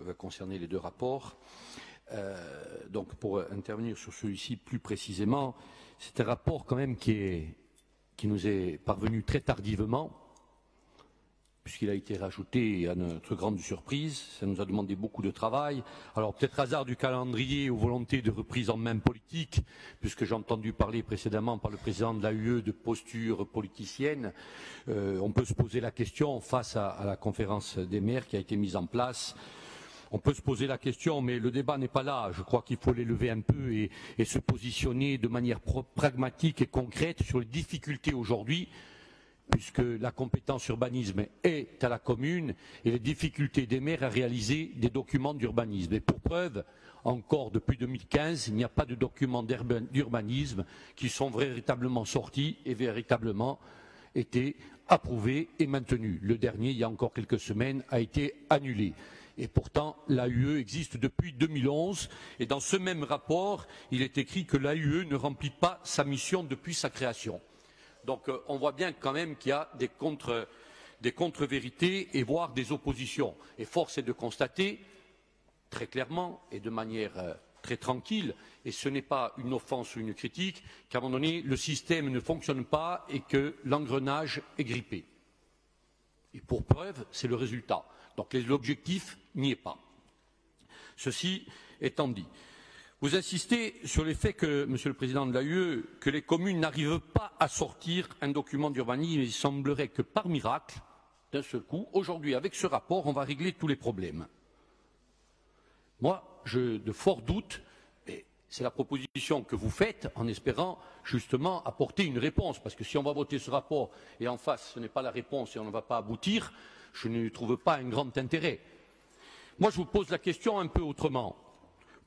va concerner les deux rapports. Donc pour intervenir sur celui-ci plus précisément, c'est un rapport quand même qui nous est parvenu très tardivement, puisqu'il a été rajouté à notre grande surprise. Ça nous a demandé beaucoup de travail. Alors peut-être hasard du calendrier ou volonté de reprise en main politique, puisque j'ai entendu parler précédemment par le président de l'AUE de posture politicienne. On peut se poser la question face à la conférence des maires qui a été mise en place. On peut se poser la question, mais le débat n'est pas là. Je crois qu'il faut l'élever un peu et se positionner de manière pragmatique et concrète sur les difficultés aujourd'hui, puisque la compétence urbanisme est à la commune et les difficultés des maires à réaliser des documents d'urbanisme. Et pour preuve, encore depuis 2015, il n'y a pas de documents d'urbanisme qui sont véritablement sortis et véritablement été approuvés et maintenus. Le dernier, il y a encore quelques semaines, a été annulé. Et pourtant, l'AUE existe depuis 2011. Et dans ce même rapport, il est écrit que l'AUE ne remplit pas sa mission depuis sa création. Donc on voit bien quand même qu'il y a des contre-vérités et voire des oppositions. Et force est de constater très clairement et de manière très tranquille, et ce n'est pas une offense ou une critique, qu'à un moment donné, le système ne fonctionne pas et que l'engrenage est grippé. Et pour preuve, c'est le résultat. Donc l'objectif n'y est pas. Ceci étant dit, vous insistez sur les faits que, Monsieur le Président de l'AUE, que les communes n'arrivent pas à sortir un document d'urbanisme. Il semblerait que par miracle, d'un seul coup, aujourd'hui, avec ce rapport, on va régler tous les problèmes. Moi, j'ai de forts doutes, et c'est la proposition que vous faites en espérant justement apporter une réponse. Parce que si on va voter ce rapport et en face, ce n'est pas la réponse et on ne va pas aboutir, je ne trouve pas un grand intérêt. Moi, je vous pose la question un peu autrement.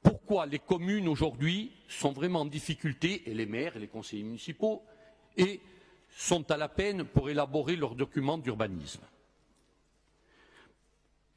Pourquoi les communes aujourd'hui sont vraiment en difficulté, et les maires et les conseillers municipaux, et sont à la peine pour élaborer leurs documents d'urbanisme?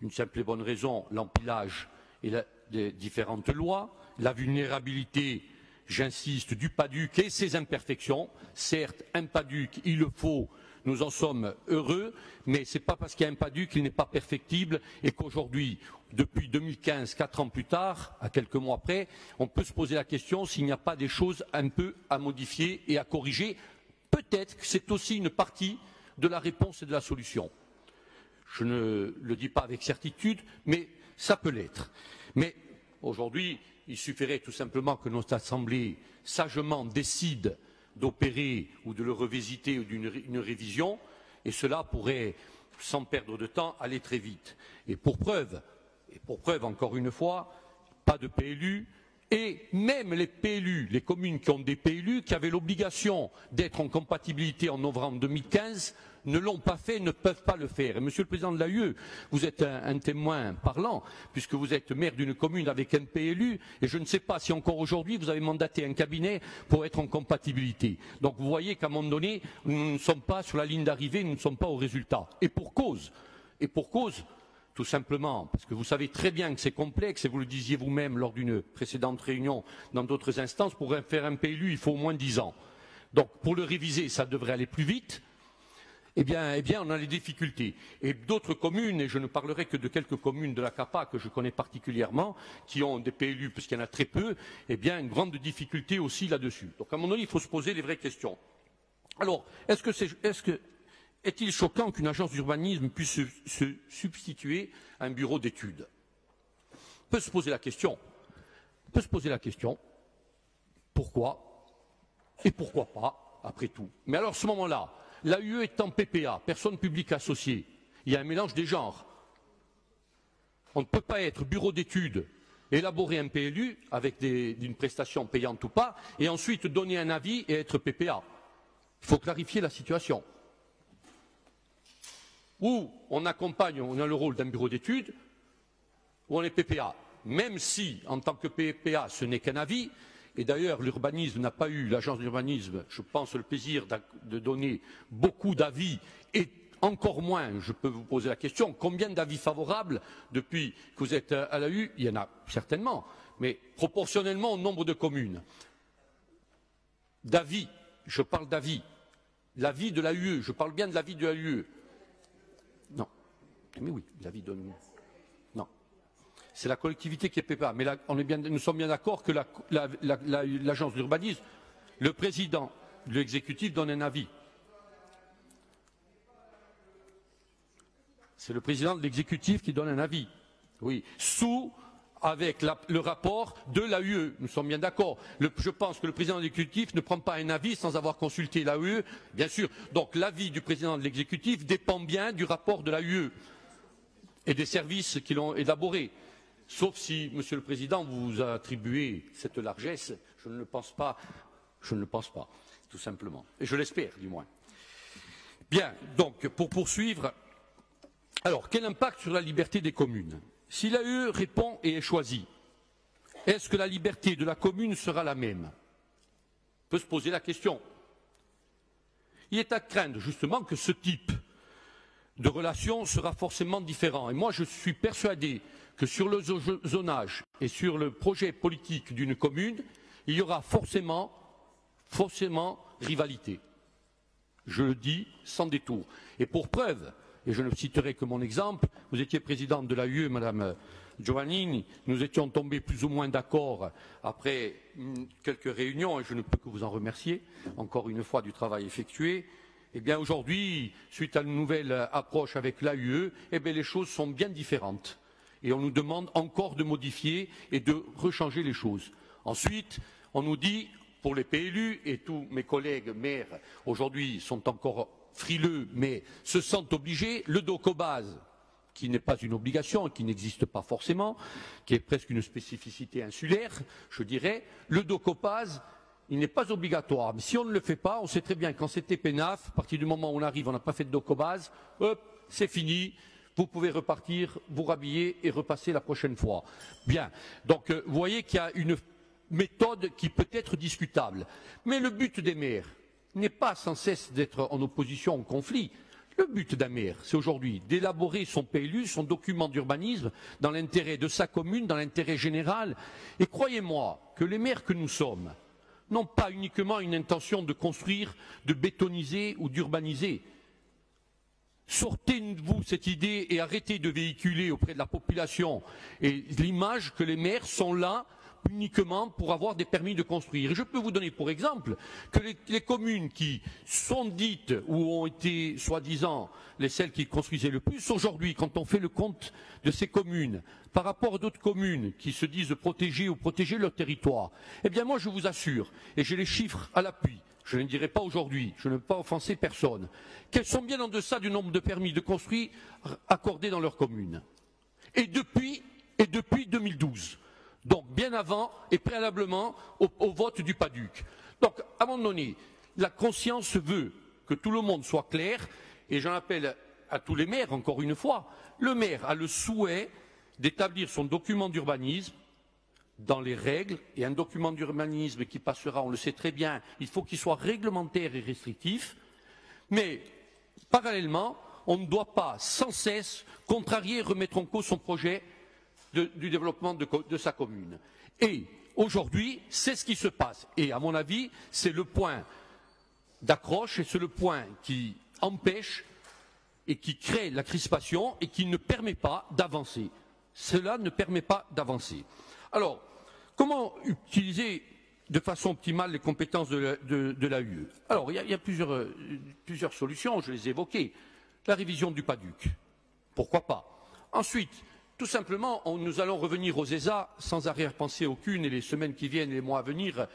Une simple et bonne raison, l'empilage et des différentes lois, la vulnérabilité, j'insiste, du PADUC et ses imperfections. Certes, un PADUC, il le faut, nous en sommes heureux, mais ce n'est pas parce qu'il y a un PADUC qu'il n'est pas perfectible et qu'aujourd'hui, depuis 2015, 4 ans plus tard, à quelques mois après, on peut se poser la question s'il n'y a pas des choses un peu à modifier et à corriger. Peut-être que c'est aussi une partie de la réponse et de la solution. Je ne le dis pas avec certitude, mais ça peut l'être. Mais aujourd'hui, il suffirait tout simplement que notre Assemblée sagement décide d'opérer ou de le revisiter ou d'une révision, et cela pourrait, sans perdre de temps, aller très vite. Et pour preuve encore une fois, pas de PLU, et même les PLU, les communes qui ont des PLU, qui avaient l'obligation d'être en compatibilité en novembre 2015, ne l'ont pas fait, ne peuvent pas le faire. Et Monsieur le Président de l'AUE, vous êtes un témoin parlant, puisque vous êtes maire d'une commune avec un PLU, et je ne sais pas si encore aujourd'hui vous avez mandaté un cabinet pour être en compatibilité. Donc vous voyez qu'à un moment donné, nous ne sommes pas sur la ligne d'arrivée, nous ne sommes pas au résultat. Et pour cause, tout simplement, parce que vous savez très bien que c'est complexe, et vous le disiez vous-même lors d'une précédente réunion dans d'autres instances, pour faire un PLU, il faut au moins 10 ans. Donc pour le réviser, ça devrait aller plus vite. Eh bien, on a les difficultés. Et d'autres communes, et je ne parlerai que de quelques communes de la CAPA que je connais particulièrement, qui ont des PLU, puisqu'il y en a très peu, eh bien, une grande difficulté aussi là-dessus. Donc, à mon avis, il faut se poser les vraies questions. Alors, est-il choquant qu'une agence d'urbanisme puisse se substituer à un bureau d'études? On peut se poser la question. Pourquoi? Et pourquoi pas, après tout? Mais alors, à ce moment-là, l'AUE est en PPA, personne publique associée. Il y a un mélange des genres. On ne peut pas être bureau d'études, élaborer un PLU avec d'une prestation payante ou pas, et ensuite donner un avis et être PPA. Il faut clarifier la situation. Ou on accompagne, on a le rôle d'un bureau d'études, ou on est PPA. Même si, en tant que PPA, ce n'est qu'un avis. Et d'ailleurs, l'urbanisme n'a pas eu, l'agence d'urbanisme, je pense, le plaisir de donner beaucoup d'avis, et encore moins, je peux vous poser la question, combien d'avis favorables depuis que vous êtes à l'AU? Il y en a certainement, mais proportionnellement au nombre de communes. D'avis, je parle d'avis. L'avis de l'AUE, je parle bien de l'avis de l'AUE. Non. Mais oui, l'avis de... Non. c'est la collectivité qui ne paie pas. Mais là, nous sommes bien d'accord que l'agence d'urbanisme, le président de l'exécutif donne un avis. C'est le président de l'exécutif qui donne un avis. Oui, avec le rapport de l'AUE. Nous sommes bien d'accord. Je pense que le président de l'exécutif ne prend pas un avis sans avoir consulté l'AUE, bien sûr. Donc l'avis du président de l'exécutif dépend bien du rapport de l'AUE et des services qui l'ont élaboré. Sauf si, Monsieur le Président, vous attribuez cette largesse, je ne le pense pas, tout simplement. Et je l'espère, du moins. Bien, donc, pour poursuivre. Alors, quel impact sur la liberté des communes? Si l'AUE répond et est choisie, est-ce que la liberté de la commune sera la même? On peut se poser la question. Il est à craindre, justement, que ce type de relation sera forcément différent. Et moi, je suis persuadé que sur le zonage et sur le projet politique d'une commune, il y aura forcément rivalité. Je le dis sans détour. Et pour preuve, et je ne citerai que mon exemple, vous étiez présidente de l'AUE, Madame Giovannini, nous étions tombés plus ou moins d'accord après quelques réunions, et je ne peux que vous en remercier, encore une fois, du travail effectué. Eh bien, aujourd'hui, suite à une nouvelle approche avec l'AUE, eh bien, les choses sont bien différentes. Et on nous demande encore de modifier et de rechanger les choses. Ensuite, on nous dit, pour les PLU, et tous mes collègues maires aujourd'hui sont encore frileux, mais se sentent obligés, le DOCOBASE, qui n'est pas une obligation, qui n'existe pas forcément, qui est presque une spécificité insulaire, je dirais, le DOCOBASE, il n'est pas obligatoire. Mais si on ne le fait pas, on sait très bien quand c'était PENAF, à partir du moment où on arrive, on n'a pas fait de DOCOBASE, hop, c'est fini, vous pouvez repartir, vous rhabiller et repasser la prochaine fois. Bien, donc vous voyez qu'il y a une méthode qui peut être discutable. Mais le but des maires n'est pas sans cesse d'être en opposition, en conflit. Le but d'un maire, c'est aujourd'hui d'élaborer son PLU, son document d'urbanisme, dans l'intérêt de sa commune, dans l'intérêt général. Et croyez-moi que les maires que nous sommes n'ont pas uniquement une intention de construire, de bétoniser ou d'urbaniser. Sortez-vous cette idée et arrêtez de véhiculer auprès de la population et l'image que les maires sont là uniquement pour avoir des permis de construire. Et je peux vous donner pour exemple que les communes qui sont dites ou ont été soi-disant celles qui construisaient le plus, aujourd'hui, quand on fait le compte de ces communes par rapport à d'autres communes qui se disent protéger ou protéger leur territoire, eh bien moi je vous assure, et j'ai les chiffres à l'appui, je ne le dirai pas aujourd'hui, je ne veux pas offenser personne, qu'elles sont bien en deçà du nombre de permis de construire accordés dans leur commune. Et depuis 2012. Donc bien avant et préalablement au vote du PADUC. Donc à un moment donné, la conscience veut que tout le monde soit clair, et j'en appelle à tous les maires, encore une fois, le maire a le souhait d'établir son document d'urbanisme dans les règles, et un document d'urbanisme qui passera, on le sait très bien, il faut qu'il soit réglementaire et restrictif, mais parallèlement, on ne doit pas sans cesse contrarier et remettre en cause son projet du développement de sa commune. Et aujourd'hui, c'est ce qui se passe. Et à mon avis, c'est le point d'accroche et c'est le point qui empêche et qui crée la crispation et qui ne permet pas d'avancer. Cela ne permet pas d'avancer. Alors, comment utiliser de façon optimale les compétences de l'AUE? Alors, il y a plusieurs solutions, je les ai évoquées. La révision du PADUC, pourquoi pas. Ensuite, tout simplement, nous allons revenir aux ESA sans arrière-pensée aucune, et les semaines qui viennent et les mois à venir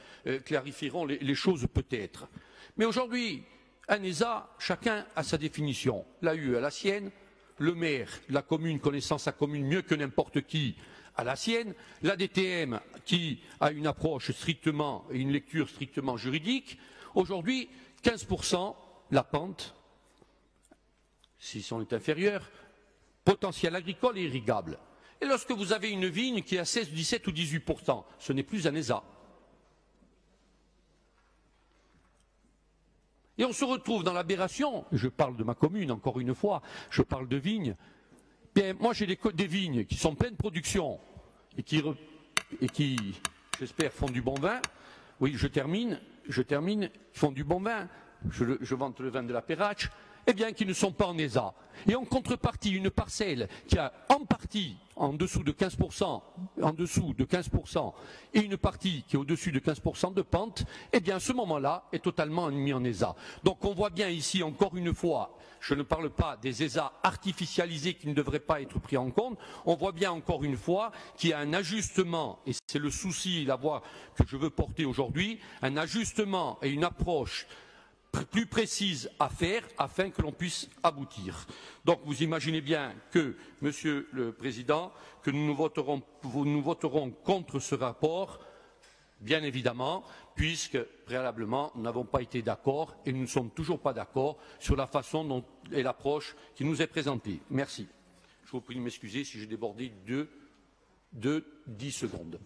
clarifieront les choses peut-être. Mais aujourd'hui, un ESA, chacun a sa définition. L'AUE a la sienne, le maire, la commune connaissant sa commune mieux que n'importe qui a la sienne, la DTM qui a une approche strictement et une lecture strictement juridique. Aujourd'hui, 15% la pente, si on est inférieur, potentiel agricole et irrigable. Et lorsque vous avez une vigne qui est à 16, 17 ou 18%, ce n'est plus un ESA. Et on se retrouve dans l'aberration, je parle de ma commune encore une fois, je parle de vignes. Bien, moi j'ai des vignes qui sont pleines de production et qui j'espère, font du bon vin. Oui, je termine, font du bon vin. Je vante le vin de la Perrache. Eh bien, qui ne sont pas en ESA. Et en contrepartie, une parcelle qui a en partie, en dessous de 15%, et une partie qui est au-dessus de 15% de pente, eh bien, à ce moment-là, est totalement mis en ESA. Donc, on voit bien ici, encore une fois, je ne parle pas des ESA artificialisés qui ne devraient pas être pris en compte. On voit bien, encore une fois, qu'il y a un ajustement, et c'est le souci, la voie que je veux porter aujourd'hui, un ajustement et une approche plus précise à faire afin que l'on puisse aboutir. Donc vous imaginez bien que, Monsieur le Président, que nous voterons contre ce rapport, bien évidemment, puisque préalablement nous n'avons pas été d'accord et nous ne sommes toujours pas d'accord sur la façon dont et l'approche qui nous est présentée. Merci. Je vous prie de m'excuser si j'ai débordé de 10 secondes.